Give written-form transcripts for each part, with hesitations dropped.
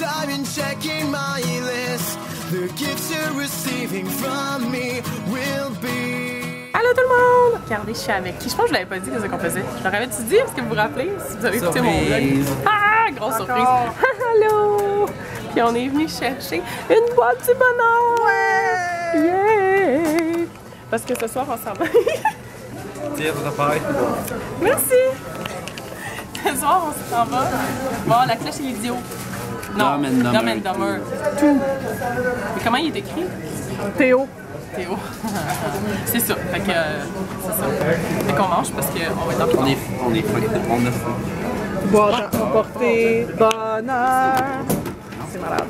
I've been checking my list. The gifts you're receiving from me will be. Allô tout le monde! Regardez, je suis avec qui? Je pense que je l'avais pas dit ce qu'on faisait. Je leur avais-tu dit? Est-ce que vous vous rappelez? Si vous avez écouté mon vlog. Ah! Grosse surprise! Allô! Puis on est venu chercher une boîte du bonheur! Ouais! Yeah! Parce que ce soir, on s'en va. Tiens, ton appareil. Merci! Ce soir, on s'en va voir la cloche et l'idiot. Non, Dumb and Dumber. Tout. Mais comment il est écrit? Théo. Théo. C'est ça. Fait que c'est ça. Fait qu'on mange parce qu'on va être en retard. On est faim. On a faim. Boire, porter bonheur. C'est malade.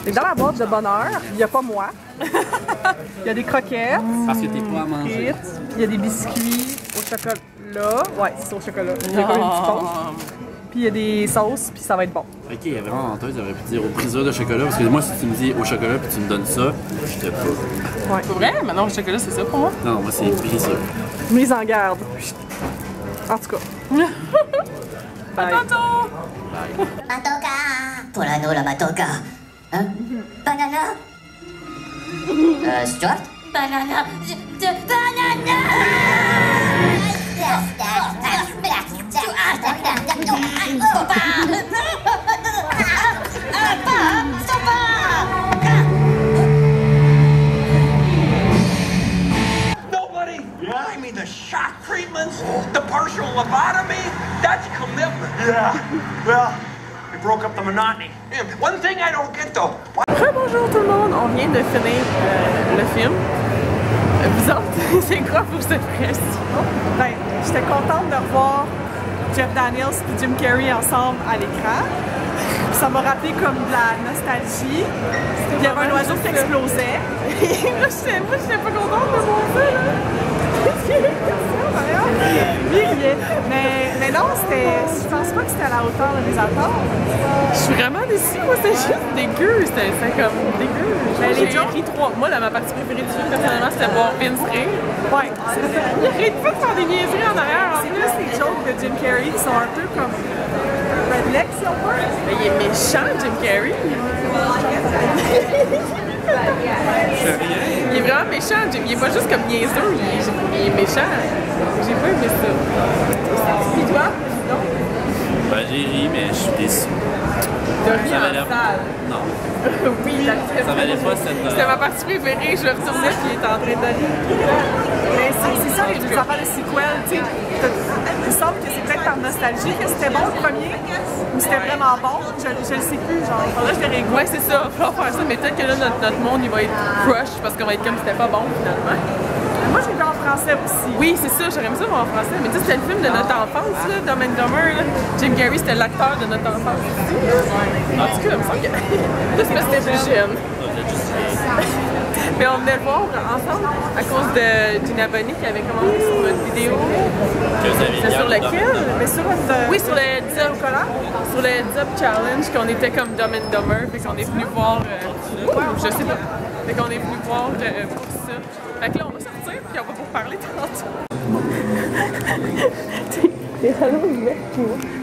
Et dans la boîte de bonheur, il n'y a pas moi. Il y a des croquettes. Parce que t'es pas à manger. Il y a des biscuits au chocolat. Ouais, c'est au chocolat. Il y a comme une petite sauce. Puis il y a des sauces, puis ça va être bon. Ok, il y a vraiment menteuse, j'aurais pu dire au briseur de chocolat. Parce que moi, si tu me dis au chocolat puis tu me donnes ça, je te pas. Ouais. C'est vrai? Maintenant, le chocolat, c'est ça pour moi? Non, moi, c'est briseur. Mise en garde. En tout cas. À tantôt! Matoka! Polano la matoka! Hein? Banana! Stuart? Banana! Banana! Nobody? I mean, the shock treatments, the partial lobotomy, that's commitment. Yeah, well, we broke up the monotony. And one thing I don't get though. Bonjour tout le monde, on vient de finir le film. Vous autres, c'est quoi vos impressions? Ben, j'étais contente de revoir Jeff Daniels et Jim Carrey ensemble à l'écran. Ça m'a rappelé comme de la nostalgie. Il y avait un oiseau qui explosait. moi, j'étais pas contente de voir ça, là. Qu'est-ce qu'il y a mais non, je pense pas que c'était à la hauteur de mes attentes. Je suis vraiment déçue, moi c'était juste dégueu, c'était comme dégueu. J'ai ri trois. Moi, ma partie préférée du film, personnellement, c'était voir Vince rire. Ouais, c'est ça. Il arrête pas de faire des niaiseries en arrière. C'est plus les jokes de Jim Carrey qui sont un peu comme redneck, si on veut. Mais il est méchant, Jim Carrey. Il est vraiment méchant, Jim. Il est pas juste comme niaiseux, il est méchant. J'ai pas aimé ça. Puis toi? Non? Ben, j'ai ri, mais je suis déçu. T'as ri en salle? Non. Oui, ça valait pas cette... C'était ma partie préférée, je retournais puis il était en train de rire. Mais c'est ça, les affaires de sequel, tu sais. Il me semble que c'est peut-être par nostalgie que c'était bon le premier, ou c'était vraiment bon, je le sais plus, genre, là je l'ai réécouté. Ouais, c'est ça, faut faire ça, mais peut-être que là, notre monde, il va être crush parce qu'on va être comme c'était pas bon finalement. Moi, j'ai vu en français aussi. Oui, c'est ça, j'aurais aimé ça voir en français, mais tu sais, c'était le film de notre enfance, là, Dumb and Dumber, là. Jim Carrey, c'était l'acteur de notre enfance aussi. En tout cas, il me semble que... Tout parce que c'était plus jeune. Mais on venait le voir ensemble à cause de Gina Bonny qui avait commenté sur notre vidéo. C'est sur lequel? Mais sur oui, sur le Dub sur le Dub Challenge, qu'on était comme Dumb and Dumber, fait qu'on est venu voir. Je sais pas. Fait qu'on est venu voir pour ça. Fait que là, on va sortir puis on va vous parler tantôt. T'es vraiment ouvert,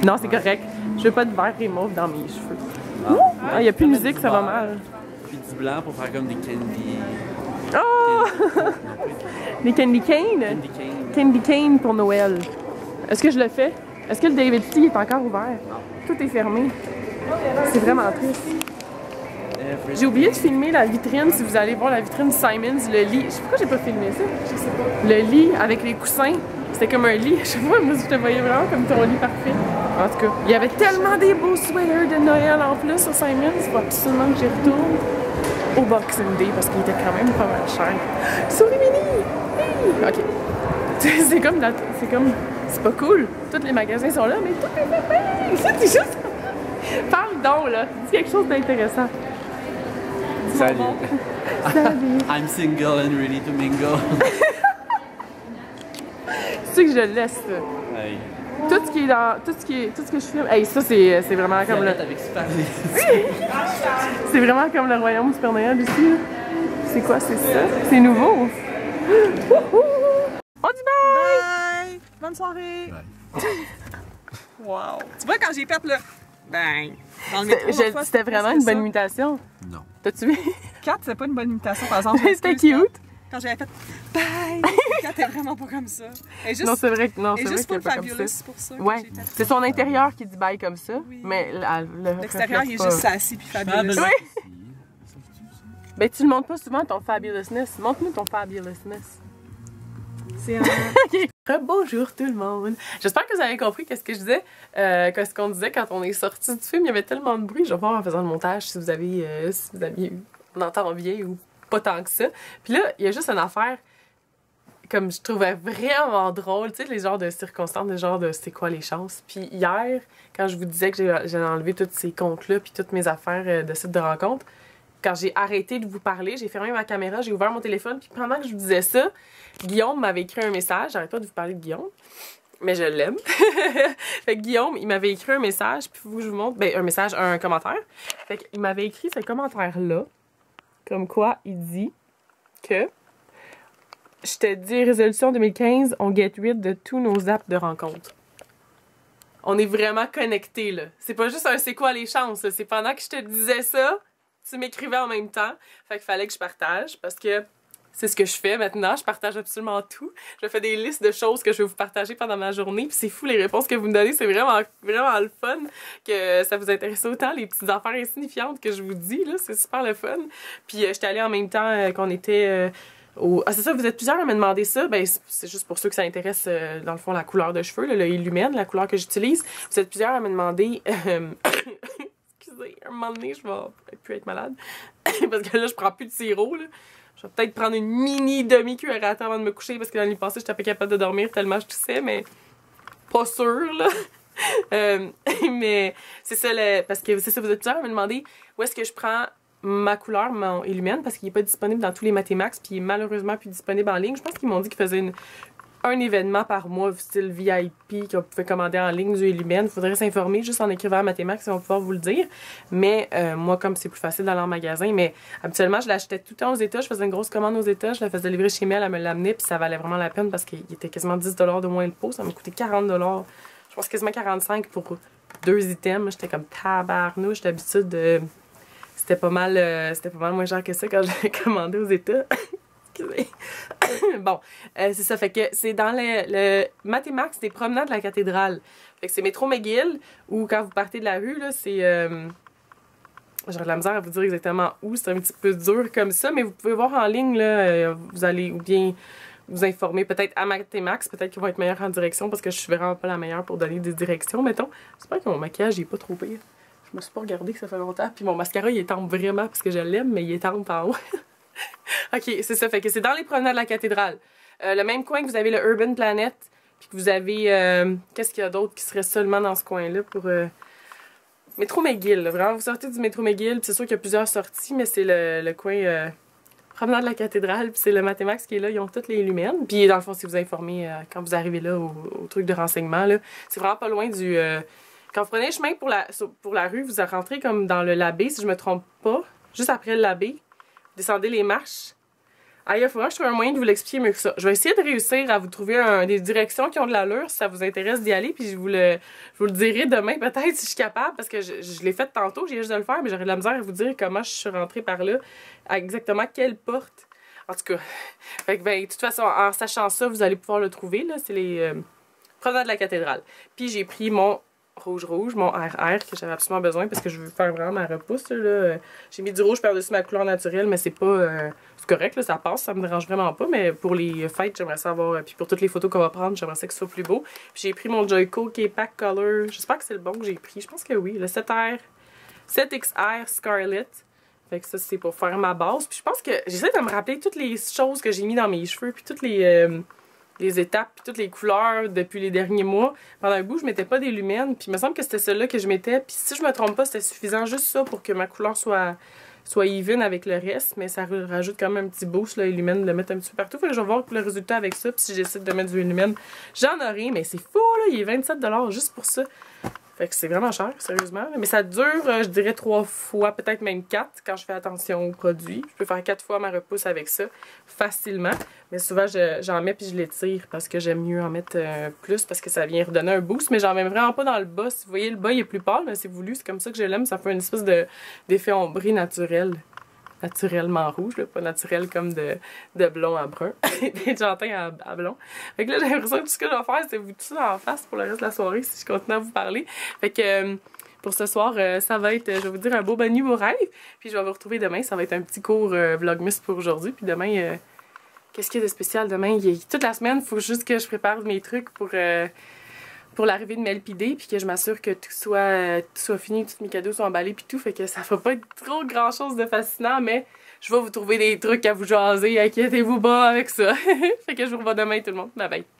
non, c'est correct. Je veux pas de verre et mauve dans mes cheveux. Ah, il y a plus de musique, ça va mal. Puis du blanc pour faire comme des candy... Oh! Des candy cane? Candy cane pour Noël. Est-ce que je le fais? Est-ce que le David Tea est encore ouvert? Non. Tout est fermé. C'est vraiment triste. J'ai oublié de filmer la vitrine. Si vous allez voir la vitrine Simons, le lit. Je sais pas pourquoi j'ai pas filmé ça. Je sais pas. Le lit avec les coussins. C'était comme un lit. Je sais pas, moi je te voyais vraiment comme ton lit parfait. En tout cas, il y avait tellement des beaux sweaters de Noël en plus sur Simons. Il faut absolument que j'y retourne au Boxing Day parce qu'il était quand même pas mal cher. Souris mini! Hey! Ok. C'est comme c'est pas cool. Tous les magasins sont là, mais tout est fermé! Ça, c'est juste. Parle donc, là. Dis quelque chose d'intéressant. Salut. Salut. I'm single and ready to mingle. Tu sais que je laisse ça. Hey. Tout ce qui est dans. Tout ce que je filme. Hey, ça, c'est vraiment comme le. Avec Super C'est vraiment comme le royaume du Père Noël ici. C'est quoi, c'est ça? C'est nouveau. On dit bye! Bye! Bonne soirée! Bye. Wow! Tu vois, quand j'ai fait le... Bang! Dans le métro, l'autre fois, C'était vraiment une bonne ça. imitation. Non. T'as-tu vu? Kat, c'est pas une bonne imitation, par exemple. C'était cute. Quand j'avais fait bye! Kat est vraiment pas comme ça. Elle est juste, Non, c'est vrai que non, elle c'est est vrai juste qu'elle full est pas comme fabulous ça. pour ça. que Ouais, j'ai fait. c'est son intérieur qui dit bye comme ça, Oui. mais L'extérieur, il est juste sassy puis fabulous. Oui. Ben, tu le montres pas souvent ton fabulousness. Montre-nous ton fabulousness. C'est un... Bonjour tout le monde. J'espère que vous avez compris qu'est-ce que je disais, qu'est-ce qu'on disait quand on est sorti du film. Il y avait tellement de bruit. Je vais voir en faisant le montage si vous avez eu, on entend bien ou pas tant que ça. Puis là, il y a juste une affaire comme je trouvais vraiment drôle, tu sais, les genres de circonstances, les genres de c'est quoi les chances. Puis hier, quand je vous disais que j'ai enlevé tous ces comptes-là puis toutes mes affaires de sites de rencontres, quand j'ai arrêté de vous parler, j'ai fermé ma caméra, j'ai ouvert mon téléphone, puis pendant que je vous disais ça, Guillaume m'avait écrit un message. J'arrête pas de vous parler de Guillaume, mais je l'aime. Fait que Guillaume, il m'avait écrit un message, puis vous, je vous montre, ben un message, un commentaire. Fait qu'il m'avait écrit ce commentaire-là, comme quoi il dit que je te dis, résolution 2015, on get rid de tous nos apps de rencontres. On est vraiment connectés, là. C'est pas juste un c'est quoi les chances, là. C'est pendant que je te disais ça, tu m'écrivais en même temps. Fait qu'il fallait que je partage parce que c'est ce que je fais maintenant. Je partage absolument tout. Je fais des listes de choses que je vais vous partager pendant ma journée. Puis c'est fou les réponses que vous me donnez. C'est vraiment, vraiment le fun que ça vous intéresse autant. Les petites affaires insignifiantes que je vous dis, là. C'est super le fun. Puis j'étais allée en même temps qu'on était... Ah, c'est ça, vous êtes plusieurs à me demander ça. Ben, c'est juste pour ceux que ça intéresse, dans le fond, la couleur de cheveux, là, le Illumine, la couleur que j'utilise. Vous êtes plusieurs à me demander... Excusez, un moment donné, je vais plus être malade. Parce que là, je prends plus de sirop, là. Je vais peut-être prendre une mini demi-cuillère à temps avant de me coucher parce que l'année passée, j'étais pas capable de dormir tellement je toussais, mais pas sûr, là. Mais c'est ça, parce que c'est ça, vous êtes plusieurs à me demander où est-ce que je prends ma couleur, mon Illumine, parce qu'il n'est pas disponible dans tous les Matemax, puis il est malheureusement plus disponible en ligne. Je pense qu'ils m'ont dit qu'ils faisaient un événement par mois, style VIP, qu'on pouvait commander en ligne du Illumine. Il faudrait s'informer juste en écrivant à Matemax, ils vont pouvoir vous le dire. Mais moi, comme c'est plus facile d'aller en magasin, mais habituellement, je l'achetais tout le temps aux États. Je faisais une grosse commande aux États, je la faisais livrer chez moi, elle me l'amenait, puis ça valait vraiment la peine parce qu'il était quasiment 10 $ de moins le pot. Ça m'a coûté 40 $. Je pense quasiment 45 pour 2 items. J'étais comme tabarnouche. D'habitude, c'était pas mal moins cher que ça quand j'ai commandé aux États. Bon, c'est ça, fait que c'est dans le Matemax des promenades de la cathédrale. Fait que c'est métro McGill, ou quand vous partez de la rue, là, c'est... J'aurais de la misère à vous dire exactement où, c'est un petit peu dur comme ça, mais vous pouvez voir en ligne, là, vous allez ou bien vous informer peut-être à Matemax, peut-être qu'ils vont être meilleurs en direction, parce que je suis vraiment pas la meilleure pour donner des directions, mettons. J'espère que mon maquillage il est pas trop pire. Je me suis pas regardée que ça fait longtemps, puis mon mascara il étampe vraiment, parce que je l'aime, mais il étampe en haut. Ok, c'est ça, fait que c'est dans les promenades de la cathédrale. Le même coin que vous avez le Urban Planet, puis que vous avez... qu'est-ce qu'il y a d'autre qui serait seulement dans ce coin-là pour... Métro McGill, là, vraiment, vous sortez du Métro McGill, puis c'est sûr qu'il y a plusieurs sorties, mais c'est le coin promenade de la cathédrale, puis c'est le Matemax qui est là, ils ont toutes les lumines. Puis dans le fond, si vous informez quand vous arrivez là au truc de renseignement, là, c'est vraiment pas loin du... quand vous prenez le chemin pour la rue, vous rentrez comme dans le Labbé, si je me trompe pas, juste après le Labbé. Descendez les marches. Ah, il faudra que je trouve un moyen de vous l'expliquer mieux que ça. Je vais essayer de réussir à vous trouver des directions qui ont de l'allure si ça vous intéresse d'y aller. Puis je vous le dirai demain peut-être si je suis capable parce que je l'ai fait tantôt, j'ai juste de le faire, mais j'aurais de la misère à vous dire comment je suis rentrée par là, à exactement quelle porte. En tout cas, fait que, ben, de toute façon, en sachant ça, vous allez pouvoir le trouver. Là, c'est les promenades de la cathédrale. Puis j'ai pris mon rouge, mon RR que j'avais absolument besoin parce que je veux faire vraiment ma repousse. Là. J'ai mis du rouge par-dessus ma couleur naturelle, mais c'est pas... c'est correct, là, ça passe, ça me dérange vraiment pas, mais pour les fêtes, j'aimerais ça avoir... Puis pour toutes les photos qu'on va prendre, j'aimerais ça que ce soit plus beau. Puis j'ai pris mon Joico qui est Pack Color. J'espère que c'est le bon que j'ai pris. Je pense que oui. Le 7XR Scarlet. Fait que ça, c'est pour faire ma base. Puis je pense que j'essaie de me rappeler toutes les choses que j'ai mis dans mes cheveux, puis toutes les étapes, puis toutes les couleurs depuis les derniers mois. Pendant un bout, je mettais pas des lumines, puis il me semble que c'était celle-là que je mettais. Puis si je me trompe pas, c'était suffisant juste ça pour que ma couleur soit even avec le reste, mais ça rajoute quand même un petit boost, là, Illumine, de le mettre un petit peu partout. Fait que je vais voir le résultat avec ça, puis si j'essaie de mettre du Illumine, j'en aurai, mais c'est fou, là, il est 27 $ juste pour ça. Fait que c'est vraiment cher, sérieusement. Mais ça dure, je dirais 3 fois, peut-être même 4 quand je fais attention aux produits. Je peux faire 4 fois ma repousse avec ça, facilement. Mais souvent, j'en mets puis je l'étire parce que j'aime mieux en mettre plus parce que ça vient redonner un boost. Mais j'en mets vraiment pas dans le bas. Si vous voyez, le bas, il est plus pâle, mais c'est voulu. C'est comme ça que je l'aime. Ça fait une espèce d'effet ombré naturel. Naturellement rouge, là, pas naturel comme de blond à brun, des gentils à blond. Fait que là, j'ai l'impression que tout ce que je vais faire, c'est vous tuer en face pour le reste de la soirée si je continue à vous parler. Fait que pour ce soir, ça va être, je vais vous dire, un beau bonne nuit, beau rêve. Puis je vais vous retrouver demain. Ça va être un petit cours Vlogmas pour aujourd'hui. Puis demain, qu'est-ce qu'il y a de spécial demain? Toute la semaine, il faut juste que je prépare mes trucs pour l'arrivée de Melpidé, puis que je m'assure que tout soit fini, tous mes cadeaux sont emballés, puis tout, fait que ça va pas être trop grand-chose de fascinant, mais je vais vous trouver des trucs à vous jaser, inquiétez-vous pas avec ça. Fait que je vous revois demain tout le monde, bye bye!